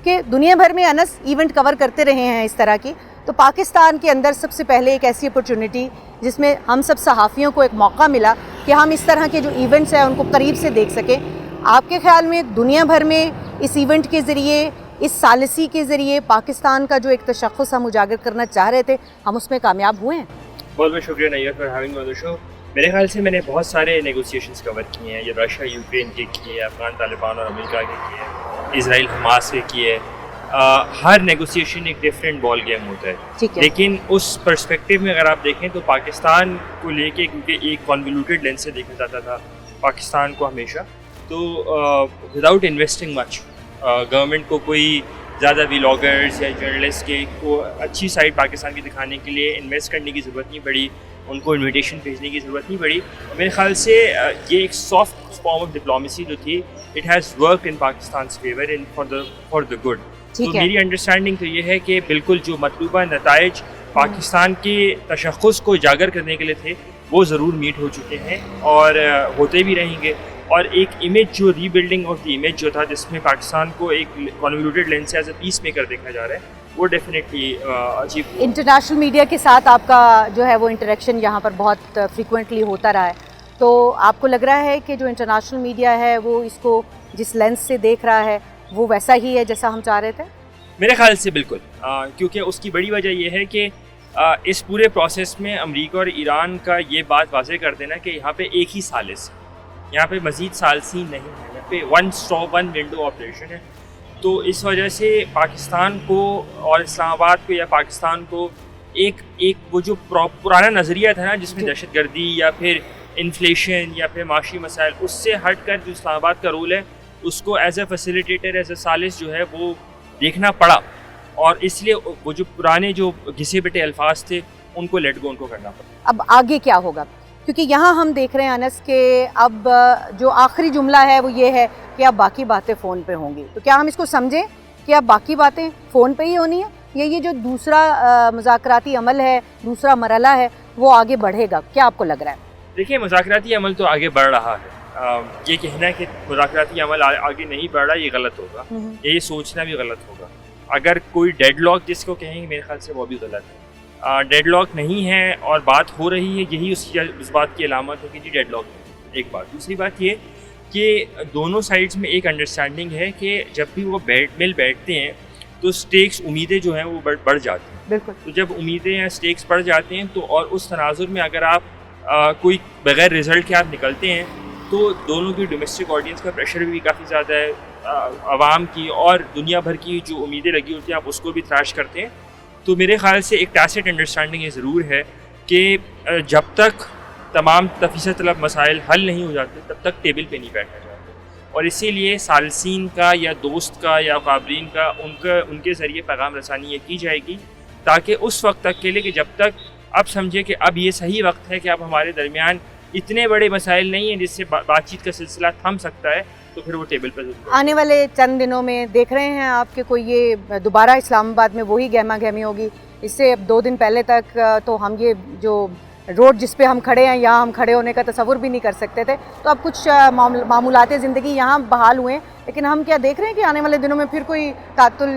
کہ دنیا بھر میں انس ایونٹ کور کرتے رہے ہیں اس طرح کی، تو پاکستان کے اندر سب سے پہلے ایک ایسی اپرچونٹی جس میں ہم سب صحافیوں کو ایک موقع ملا کہ ہم اس طرح کے جو ایونٹس ہیں ان کو قریب سے دیکھ سکیں. آپ کے خیال میں دنیا بھر میں اس ایونٹ کے ذریعے، اس ثالثی کے ذریعے پاکستان کا جو ایک تشخص ہم اجاگر کرنا چاہ رہے تھے، ہم اس میں کامیاب ہوئے ہیں؟ بہت بہت شکریہ نیہ فار ہیونگ می آن دی شو. میرے خیال سے میں نے بہت سارے نیگوسیشنز کور کیے ہیں. یہ رشیا یوکرین کے کیے، افغان طالبان اور امریکہ کے کیے، اسرائیل حماس کے کیے. ہر نیگوسیشن ایک ڈفرینٹ بال گیم ہوتا ہے، لیکن اس پرسپیکٹیو میں اگر آپ دیکھیں تو پاکستان کو لے کے، کیونکہ ایک کنولیوٹیڈ لینس سے دیکھا جاتا تھا پاکستان کو ہمیشہ، تو وداؤٹ انویسٹنگ مچ گورنمنٹ کو کوئی زیادہ ولاگرز یا جرنلسٹ کے کو اچھی سائڈ پاکستان کی دکھانے کے لیے انویسٹ کرنے کی ضرورت نہیں پڑی، ان کو انویٹیشن بھیجنے کی ضرورت نہیں پڑی. میرے خیال سے یہ ایک سافٹ فارم آف ڈپلومیسی جو تھی، it has worked in Pakistan's favour for the good. تو میری انڈرسٹینڈنگ تو یہ ہے کہ بالکل جو مطلوبہ نتائج پاکستان کے تشخص کو اجاگر کرنے کے لیے تھے وہ ضرور میٹ ہو چکے ہیں اور ہوتے بھی رہیں گے. اور ایک امیج جو ری بلڈنگ آف دی امیج جو تھا، جس میں پاکستان کو ایک کنولیوٹیڈ لینس سے ایز اے پیس میکر دیکھا جا رہا ہے، وہ ڈیفینیٹلی اچیو. انٹرنیشنل میڈیا کے ساتھ آپ کا جو ہے وہ انٹریکشن یہاں پر بہت فریکوینٹلی ہوتا رہا ہے، تو آپ کو لگ رہا ہے کہ جو انٹرنیشنل میڈیا ہے وہ اس کو جس لینس سے دیکھ رہا ہے وہ ویسا ہی ہے جیسا ہم چاہ رہے تھے؟ میرے خیال سے بالکل، کیونکہ اس کی بڑی وجہ یہ ہے کہ اس پورے پروسیس میں امریکہ اور ایران کا یہ بات واضح کر دینا کہ یہاں پہ ایک ہی ثالث ہے، یہاں پہ مزید ثالثین نہیں ہے، یہاں پہ one stop one window operation ہے. تو اس وجہ سے پاکستان کو اور اسلام آباد کو یا پاکستان کو ایک وہ جو پرانا نظریہ تھا نا، جس میں دہشت گردی یا پھر انفلیشن یا پھر معاشی مسائل، اس سے ہٹ کر جو اسلام آباد کا رول ہے اس کو as a facilitator, as a ثالث جو ہے وہ دیکھنا پڑا. اور اس لیے وہ جو پرانے جو گھسے پٹے الفاظ تھے ان کو لیٹ گو، ان کو کرنا پڑا. اب آگے کیا ہوگا؟ کیونکہ یہاں ہم دیکھ رہے ہیں انس کہ اب جو آخری جملہ ہے وہ یہ ہے کہ اب باقی باتیں فون پہ ہوں گی. تو کیا ہم اس کو سمجھیں کہ اب باقی باتیں فون پہ ہی ہونی ہے، یا یہ جو دوسرا مذاکراتی عمل ہے، دوسرا مرحلہ ہے، وہ آگے بڑھے گا؟ کیا آپ کو لگ رہا ہے؟ دیکھیے، مذاکراتی عمل تو آگے بڑھ رہا ہے. یہ کہنا ہے کہ مذاکراتی عمل آگے نہیں بڑھ رہا، یہ غلط ہوگا. یہ سوچنا بھی غلط ہوگا. اگر کوئی ڈیڈ لاک جس کو کہیں گے، میرے خیال سے وہ بھی غلط ہے. ڈیڈ لاک نہیں ہے اور بات ہو رہی ہے، یہی اس بات کی علامت ہے کہ جی ڈیڈ لاک ہے. ایک بات. دوسری بات یہ کہ دونوں سائڈز میں ایک انڈرسٹینڈنگ ہے کہ جب بھی وہ مل بیٹھتے ہیں تو سٹیکس، امیدیں جو ہیں وہ بڑھ جاتی ہیں. بالکل. تو جب امیدیں یا سٹیکس بڑھ جاتے ہیں تو اور اس تناظر میں اگر آپ کوئی بغیر رزلٹ کے آپ نکلتے ہیں تو دونوں کی ڈومیسٹک آڈینس کا پریشر بھی کافی زیادہ ہے، عوام کی اور دنیا بھر کی جو امیدیں لگی ہوتی ہیں آپ اس کو بھی تھریش کرتے ہیں. تو میرے خیال سے ایک ٹیسٹ انڈرسٹینڈنگ یہ ضرور ہے کہ جب تک تمام تفصیل طلب مسائل حل نہیں ہو جاتے تب تک ٹیبل پہ نہیں بیٹھا جاتا. اور اسی لیے ثالثین کا یا دوست کا یا قابرین کا ان کے ذریعے پیغام رسانی یہ کی جائے گی، تاکہ اس وقت تک کے لیے کہ جب تک اب سمجھے کہ اب یہ صحیح وقت ہے کہ اب ہمارے درمیان اتنے بڑے مسائل نہیں ہیں جس سے بات چیت کا سلسلہ تھم سکتا ہے، تو پھر وہ ٹیبل پر ضرور. آنے والے چند دنوں میں دیکھ رہے ہیں آپ کہ کوئی یہ دوبارہ اسلام آباد میں وہی گہما گہمی ہوگی؟ اس سے اب 2 دن پہلے تک تو ہم یہ جو روڈ جس پہ ہم کھڑے ہیں یہاں ہم کھڑے ہونے کا تصور بھی نہیں کر سکتے تھے. تو اب کچھ معمولات زندگی یہاں بحال ہوئے ہیں، لیکن ہم کیا دیکھ رہے ہیں کہ آنے والے دنوں میں پھر کوئی تعطل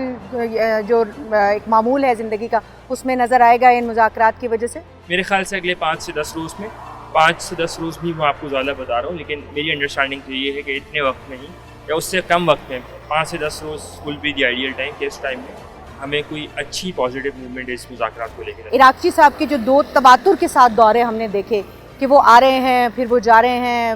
جو ایک معمول ہے زندگی کا اس میں نظر آئے گا ان مذاکرات کی وجہ سے؟ میرے خیال سے اگلے 5 سے 10 روز میں، 5 سے 10 روز بھی میں آپ کو زیادہ بتا رہا ہوں، لیکن میری انڈرسٹینڈنگ تو یہ ہے کہ اتنے وقت میں ہی یا اس سے کم وقت میں 5 سے 10 روز will be the ideal time کہ اس ٹائم میں ہمیں کوئی اچھی پازیٹیو موومنٹ اس مذاکرات کو لے کے. عراقچی صاحب کے جو 2 تواتر کے ساتھ دورے ہم نے دیکھے کہ وہ آ رہے ہیں، پھر وہ جا رہے ہیں،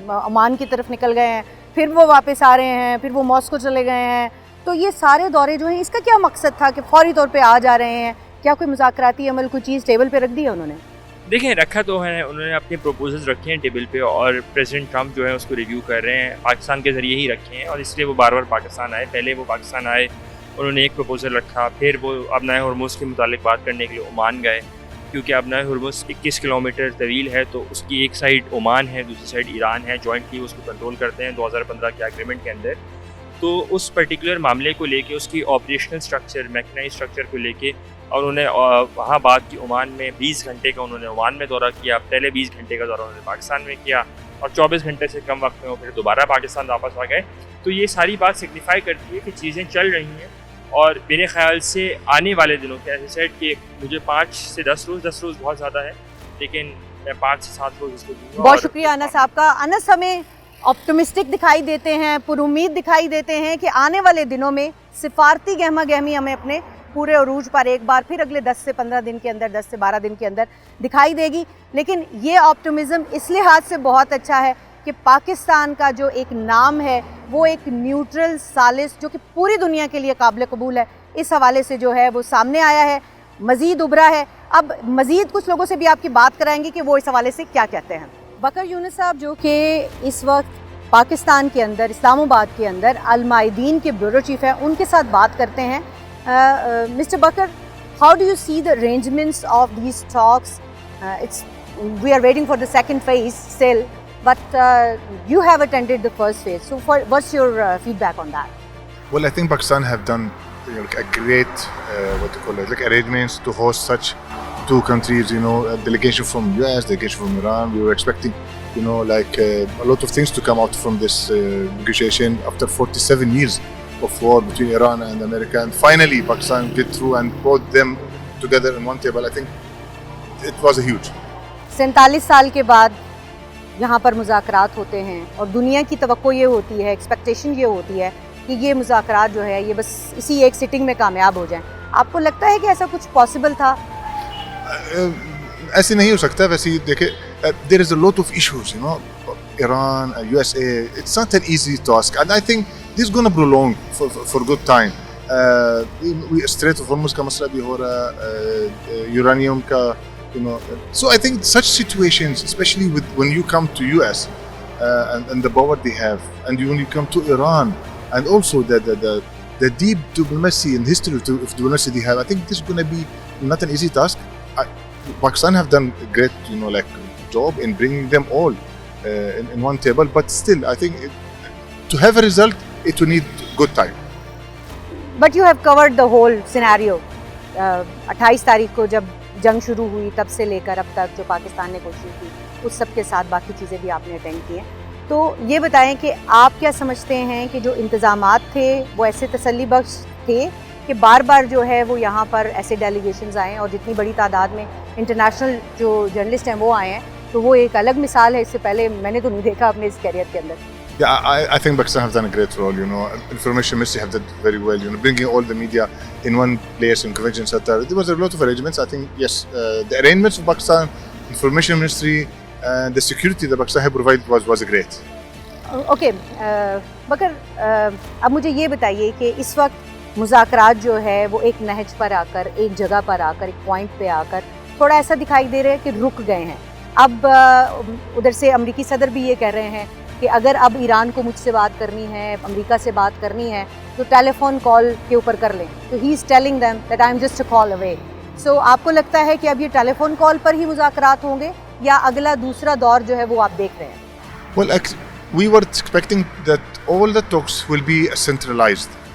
عمان کی طرف نکل گئے ہیں، پھر وہ واپس آ رہے ہیں، پھر وہ ماسکو چلے گئے ہیں. تو یہ سارے دورے جو ہیں اس کا کیا مقصد تھا کہ فوری طور پہ آ جا رہے ہیں؟ کیا کوئی مذاکراتی عمل، کوئی چیز ٹیبل پہ رکھ دی ہے انہوں نے؟ دیکھیں، رکھا تو ہے، انہوں نے اپنے پروپوزلز رکھے ہیں ٹیبل پہ اور پریزیڈنٹ ٹرمپ جو ہے اس کو ریویو کر رہے ہیں، پاکستان کے ذریعے ہی رکھے ہیں اور اس لیے وہ بار بار پاکستان آئے. پہلے وہ پاکستان آئے، انہوں نے ایک پروپوزل رکھا، پھر وہ ابنائے ہرمز کے متعلق بات کرنے کے لیے عمان گئے، کیونکہ ابنائے ہرمز 21 کلومیٹر طویل ہے تو اس کی ایک سائڈ عمان ہے، دوسری سائڈ ایران ہے، جوائنٹلی اس کو کنٹرول کرتے ہیں 2015 کے ایگریمنٹ کے اندر. تو اس پرٹیکولر معاملے کو لے کے، اس کی آپریشنل اسٹرکچر، میکنائز اسٹرکچر کو لے کے، اور انہوں نے وہاں بات کی عمان میں 20 گھنٹے کا انہوں نے عمان میں دورہ کیا. پہلے 20 گھنٹے کا دورہ انہوں نے پاکستان میں کیا. اور 24 گھنٹے سے کم وقت میں وہ پھر دوبارہ پاکستان واپس آ گئے. تو یہ ساری بات سگنیفائی کرتی ہے کہ چیزیں چل رہی ہیں, اور میرے خیال سے آنے والے دنوں کے ایسے سیٹ کہ مجھے 5 سے 10 روز بہت زیادہ ہے, لیکن میں 5 سے 7 روز اس کو دوں گا. بہت شکریہ انس صاحب کا. انس ہمیں آپٹمسٹک دکھائی دیتے ہیں, پر امید دکھائی دیتے ہیں کہ آنے والے دنوں میں سفارتی گہما گہمی ہمیں اپنے پورے عروج پر ایک بار پھر اگلے 10 سے 15 دن کے اندر, 10 سے 12 دن کے اندر دکھائی دے گی. لیکن یہ آپٹمزم اس لحاظ سے بہت اچھا ہے کہ پاکستان کا جو ایک نام ہے وہ ایک نیوٹرل ثالث جو کہ پوری دنیا کے لیے قابل قبول ہے, اس حوالے سے جو ہے وہ سامنے آیا ہے, مزید ابھرا ہے. اب مزید کچھ لوگوں سے بھی آپ کی بات کرائیں گے کہ وہ اس حوالے سے کیا کہتے ہیں. بکر یونس صاحب جو کہ اس وقت پاکستان کے اندر, اسلام آباد کے اندر المائدین کے بیورو چیف ہیں, ان کے ساتھ بات کرتے ہیں. Mister Bakr, how do you see the arrangements of these talks? We are waiting for the second phase still, but you have attended the first phase. So what's your feedback on that? Well, I think Pakistan have done a great arrangements to host such two countries. A delegation from US, delegation from Iran. We were expecting a lot of things to come out from this negotiation after 47 years of war between Iran and America, and finally Pakistan get through and brought them together in one table. I think it was a huge. 47 سال کے بعد یہاں پر مذاکرات ہوتے ہیں, اور دنیا کی توقع یہ ہوتی ہے, ایکسپیکٹیشن یہ ہوتی ہے کہ یہ مذاکرات جو ہے یہ بس اسی ایک سٹنگ میں کامیاب ہو جائیں. آپ کو لگتا ہے کہ ایسا کچھ پاسبل تھا؟ ایسے نہیں ہو سکتا. ویسے دیکھیں, there is a lot of issues, Iran, USA. It's not an easy task, and I think this is going to prolong for good time. Strait of Hormuz کا مسئلہ بھی ہو رہا ہے, uranium کا, So I think such situations, especially when you come to US and the power they have, and when you come to Iran, and also the deep diplomacy and history of diplomacy they have, I think this is going to be not an easy task. Pakistan have done a great, job in bringing them all in one table, but still, I think to have a result, it will need good time. But you have covered the whole scenario. 28 تاریخ کو جب جنگ شروع ہوئی تب سے لے کر اب تک جو پاکستان نے کوشش کی, اس سب کے ساتھ باقی چیزیں بھی آپ نے اٹینڈ کی ہیں. تو یہ بتائیں کہ آپ کیا سمجھتے ہیں کہ جو انتظامات تھے وہ ایسے تسلی بخش تھے کہ بار بار جو ہے وہ یہاں پر ایسے ڈیلیگیشنز آئے ہیں, اور جتنی بڑی تعداد میں انٹرنیشنل جو جرنلسٹ ہیں وہ آئے ہیں, تو وہ ایک الگ مثال ہے. اس سے پہلے میں نے تو نہیں دیکھا اپنے اس کیریئر کے اندر. Yeah, I think Pakistan have done a great role. Information ministry have done very well. Bringing all the media in one place in convention center. There was a lot of arrangements. I think yes, the arrangements of Pakistan, information ministry, and the security that Pakistan have provided was great. Okay, بکر اب مجھے یہ بتائیے کہ اس وقت مذاکرات جو ہے وہ ایک نہج پر آ کر, ایک جگہ پر آ کر, ایک پوائنٹ پہ آ کر تھوڑا ایسا دکھائی دے رہا ہے کہ رک گئے ہیں. اب ادھر سے امریکی صدر بھی یہ کہہ رہے ہیں کہ اگر اب ایران کو مجھ سے بات کرنی ہے, امریکہ سے بات کرنی ہے, تو ٹیلی فون کال کے اوپر کر لیں. تو he is telling them that I am just a call away. So آپ کو لگتا ہے کہ اب یہ ٹیلی فون کال پر ہی مذاکرات ہوں گے, یا اگلا دوسرا دور جو ہے وہ آپ دیکھ رہے ہیں؟ Well, we were expecting that all the talks will be centralized.